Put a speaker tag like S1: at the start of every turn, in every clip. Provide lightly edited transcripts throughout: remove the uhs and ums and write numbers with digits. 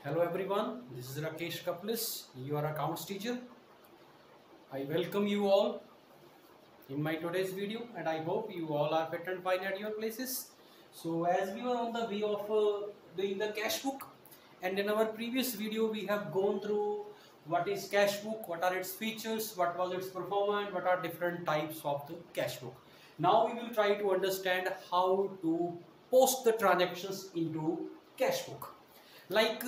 S1: Hello everyone, this is Rakesh Kaplis, your accounts teacher. I welcome you all in my today's video and I hope you all are fit and fine at your places. So as we were on the way of doing the cash book, and in our previous video we have gone through what is cash book, what are its features, what was its performance, what are different types of the cash book. Now we will try to understand how to post the transactions into cash book. Like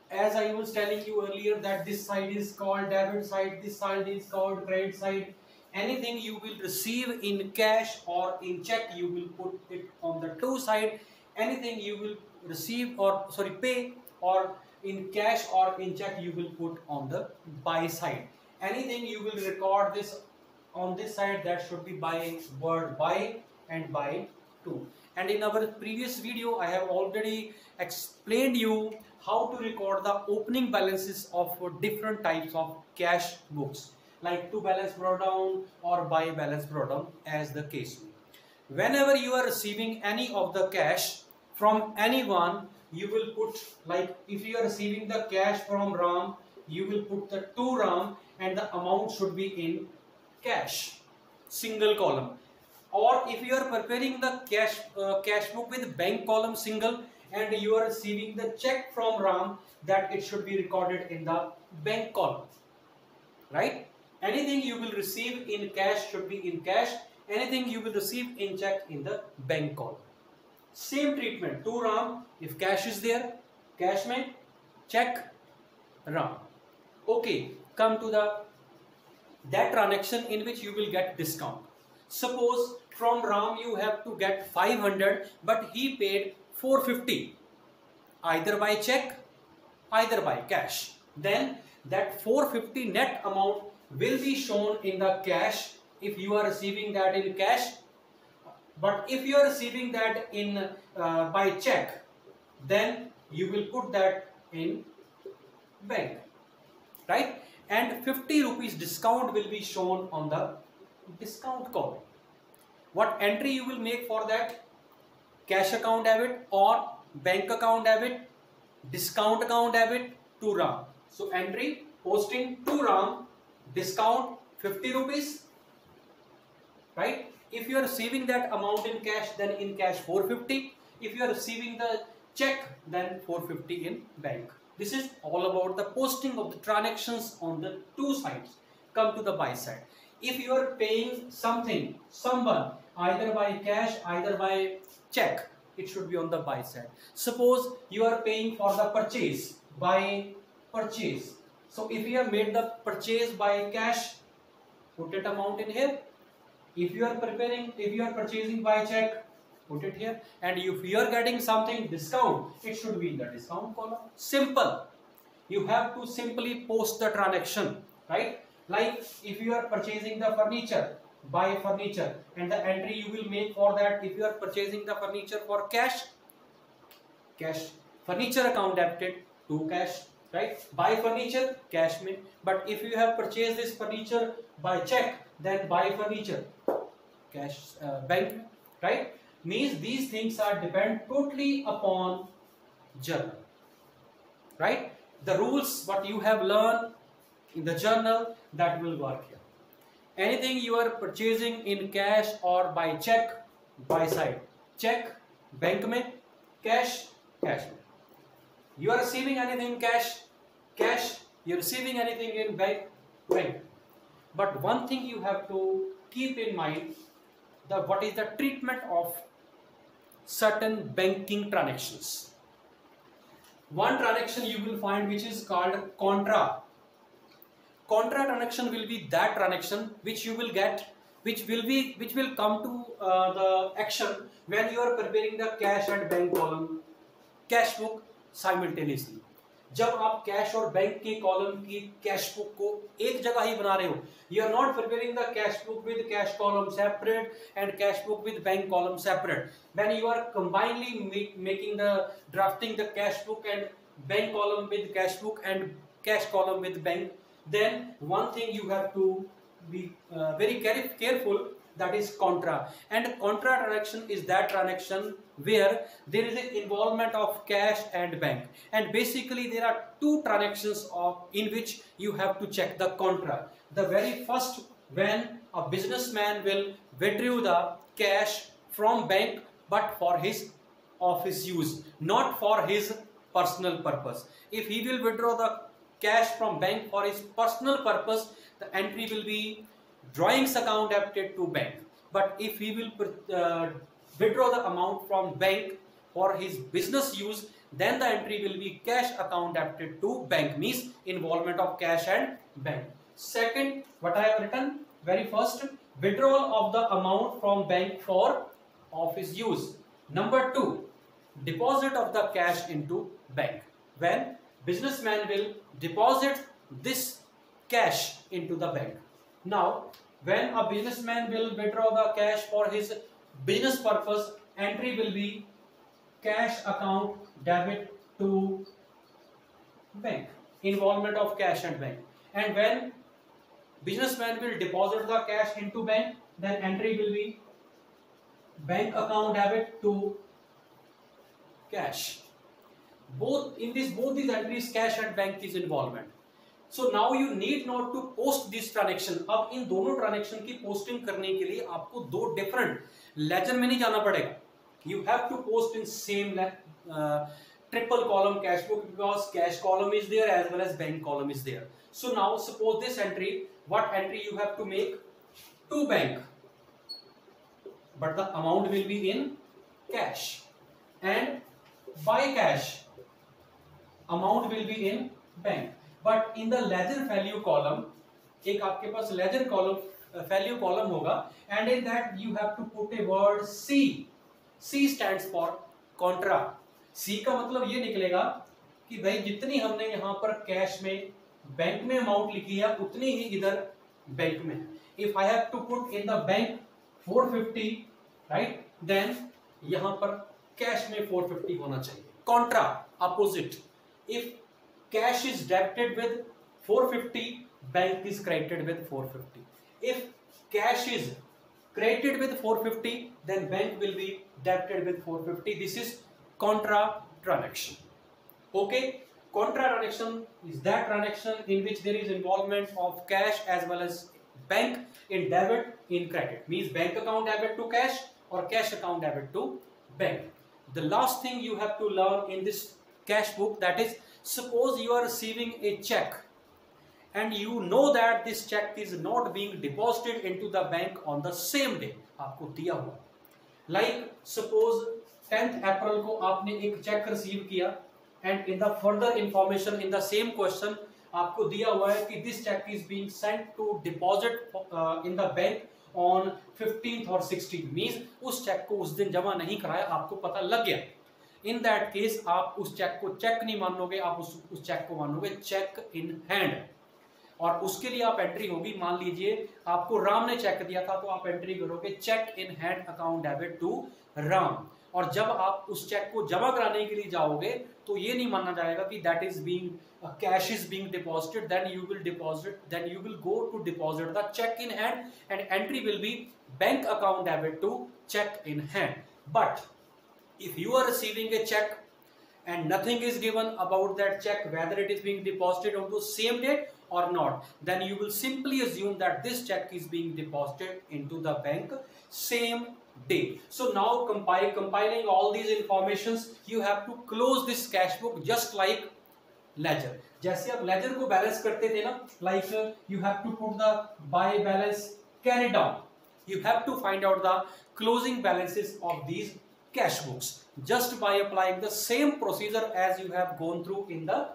S1: as I was telling you earlier that this side is called debit side, this side is called credit side. Anything you will receive in cash or in check, you will put it on the to side. Anything you will receive or pay or in cash or in check, you will put on the buy side. Anything you will record this on this side, that should be by word buy and buy to. And in our previous video I have already explained you how to record the opening balances of different types of cash books, like to balance drawdown or buy balance drawdown as the case may. Whenever you are receiving any of the cash from anyone, you will put, like if you are receiving the cash from Ram, you will put the to Ram and the amount should be in cash, single column. Or if you are preparing the cash book with bank column single and you are receiving the check from Ram, that it should be recorded in the bank column, right? Anything you will receive in cash should be in cash, anything you will receive in check in the bank column. Same treatment to Ram, if cash is there, cash mein, check Ram. Okay, come to that transaction in which you will get discount. Suppose from Ram you have to get 500 but he paid 450, either by check, either by cash. Then that 450 net amount will be shown in the cash if you are receiving that in cash. But if you are receiving that in by check, then you will put that in bank, right? And 50 rupees discount will be shown on the discount column. What entry you will make for that? Cash account debit or bank account debit, discount account debit to Ram. So entry posting to Ram, discount 50 rupees, right? If you are receiving that amount in cash, then in cash 450. If you are receiving the check, then 450 in bank. This is all about the posting of the transactions on the two sides. Come to the buy side. If you are paying something, someone, either by cash, either by check, it should be on the buy side. Suppose you are paying for the purchase, by purchase. So if you have made the purchase by cash, put it amount in here. If you are purchasing by check, put it here. And if you are getting something discount, it should be in the discount column. Simple. You have to simply post the transaction, right? Like if you are purchasing the furniture, buy furniture, and the entry you will make for that, if you are purchasing the furniture for cash, furniture account debited to cash, right? Buy furniture, cash mein. But if you have purchased this furniture by check, then buy furniture, cash, bank, right? Means these things are depend totally upon journal, right? The rules what you have learned in the journal, that will work here. Anything you are purchasing in cash or by check, buy side, check, bank mein, cash, cash mein. You are receiving anything in cash, cash, you are receiving anything in bank, bank. But one thing you have to keep in mind, what is the treatment of certain banking transactions. One transaction you will find which is called contra. Contra transaction will be that transaction which you will get, which will come to the action when you are preparing the cash and bank column, cash book simultaneously. जब आप cash और bank के column की cash book को एक जगह ही बना रहे हो, you are not preparing the cash book with cash column separate and cash book with bank column separate. When you are combinedly making the drafting the cash book and bank column with cash book and cash column with bank, then one thing you have to be very careful, that is contra. And contra transaction is that transaction where there is an involvement of cash and bank, and basically there are two transactions in which you have to check the contra. The very first, when a businessman will withdraw the cash from bank but for his office use, not for his personal purpose. If he will withdraw the cash from bank for his personal purpose, the entry will be drawings account debited to bank. But if he will withdraw the amount from bank for his business use, then the entry will be cash account debited to bank, means involvement of cash and bank. Second, what I have written, very first, withdrawal of the amount from bank for office use. Number 2, deposit of the cash into bank. When businessman will deposit this cash into the bank. Now, when a businessman will withdraw the cash for his business purpose, entry will be cash account debit to bank, involvement of cash and bank. And when businessman will deposit the cash into bank, then entry will be bank account debit to cash. Both these entries, cash and bank is involvement. So now you need not to post this transaction. अब इन दोनों transaction की posting करने के लिए आपको दो different laser में नहीं जाना पड़ेगा. You have to post in same triple column cash book, because cash column is there as well as bank column is there. So now suppose this entry, what entry you have to make? To bank, but the amount will be in cash, and by cash amount will be in bank. But in the ledger value column, एक आपके पास ledger column value column होगा, and in that you have to put a word C. C stands for contra. C का मतलब ये निकलेगा कि भाई जितनी हमने यहाँ पर कैश में बैंक में अमाउंट लिखी है उतनी ही इधर बैंक में. If I have to put in the bank 450, right, then यहाँ पर कैश में 450 होना चाहिए. Contra, opposite. If cash is debited with 450, bank is credited with 450. If cash is credited with 450, then bank will be debited with 450. This is contra transaction. Okay, contra transaction is that transaction in which there is involvement of cash as well as bank in debit, in credit, means bank account debit to cash or cash account debit to bank. The last thing you have to learn in this cash book, that is, suppose you are receiving a check and you know that this check is not being deposited into the bank on the same day. आपको दिया हुआ, like suppose 10th April को आपने एक check receive किया, and in the further information in the same question आपको दिया हुआ है कि this check is being sent to deposit in the bank on 15th or 16th, means उस चेक को उस दिन जमा नहीं कराया, आपको पता लग गया. इन दैट केस आप उस चेक को चेक नहीं मानोगे, आप उस चेक को मानोगे चेक इन हैंड, और उसके लिए आप एंट्री होगी, मान लीजिए आपको राम ने चेक दिया था तो आप एंट्री करोगे cheque in hand account debit to Ram. और जब आप उस चेक को जमा कराने के लिए जाओगे तो ये नहीं माना जाएगा कि that is being cash is being deposited, then you will go to deposit the check in hand, and entry will be bank account debit to check in hand. But if you are receiving a check and nothing is given about that check, whether it is being deposited on the same date or not, then you will simply assume that this check is being deposited into the bank same day. So now compiling all these informations, you have to close this cash book just like ledger. जैसे आप ledger को balance करते थे ना, like you have to put the buy balance, carry down. You have to find out the closing balances of these cash books just by applying the same procedure as you have gone through in the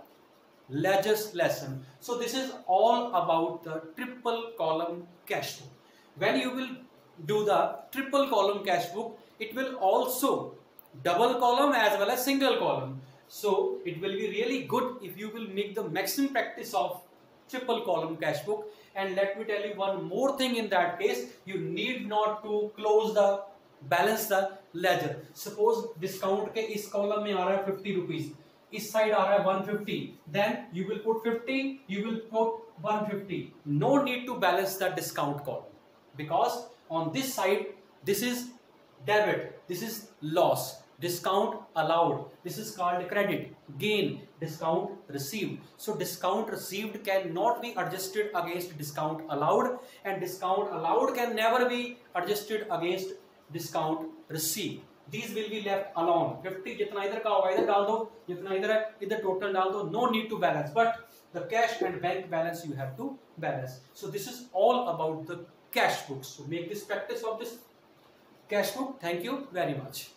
S1: ledger's lesson. So this is all about the triple column cash book. When you will do the triple column cash book, it will also double column as well as single column. So it will be really good if you will make the maximum practice of triple column cash book. And let me tell you one more thing in that case, you need not to close the balance the ledger. Suppose discount के इस column में आ रहा है 50 rupees, इस side आ रहा है 150, then you will put 50, you will put 150. No need to balance the discount column, because on this side this is debit, this is loss. discount allowed, this is called credit. Gain, discount received. So discount received cannot be adjusted against discount allowed, and discount allowed can never be adjusted against discount received. These will be left alone. 50 जितना इधर का होगा इधर डाल दो, जितना इधर है इधर टोटल डाल दो. No need to balance, but the cash and bank balance you have to balance. So this is all about the cash book. So make this practice of this cash book. Thank you very much.